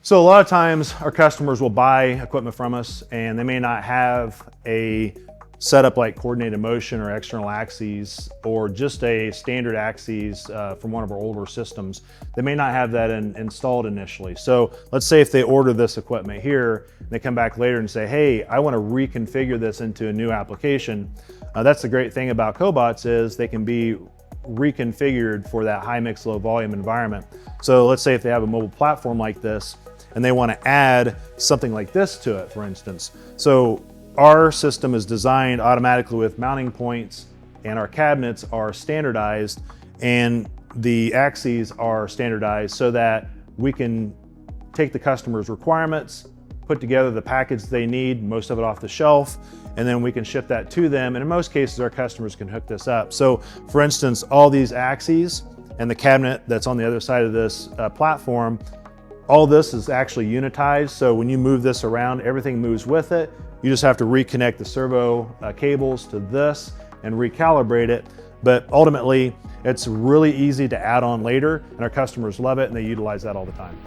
So a lot of times our customers will buy equipment from us and they may not have a setup like coordinated motion or external axes or just a standard axes from one of our older systems. They may not have that installed initially. So let's say if they order this equipment here, they come back later and say, hey, I want to reconfigure this into a new application. That's the great thing about cobots is they can be reconfigured for that high mix, low volume environment. So let's say if they have a mobile platform like this and they want to add something like this to it, for instance. So our system is designed automatically with mounting points and our cabinets are standardized and the axes are standardized so that we can take the customer's requirements, put together the package they need, most of it off the shelf, and then we can ship that to them. And in most cases, our customers can hook this up. So for instance, all these axes and the cabinet that's on the other side of this platform, all this is actually unitized. So when you move this around, everything moves with it. You just have to reconnect the servo cables to this and recalibrate it. But ultimately, it's really easy to add on later and our customers love it and they utilize that all the time.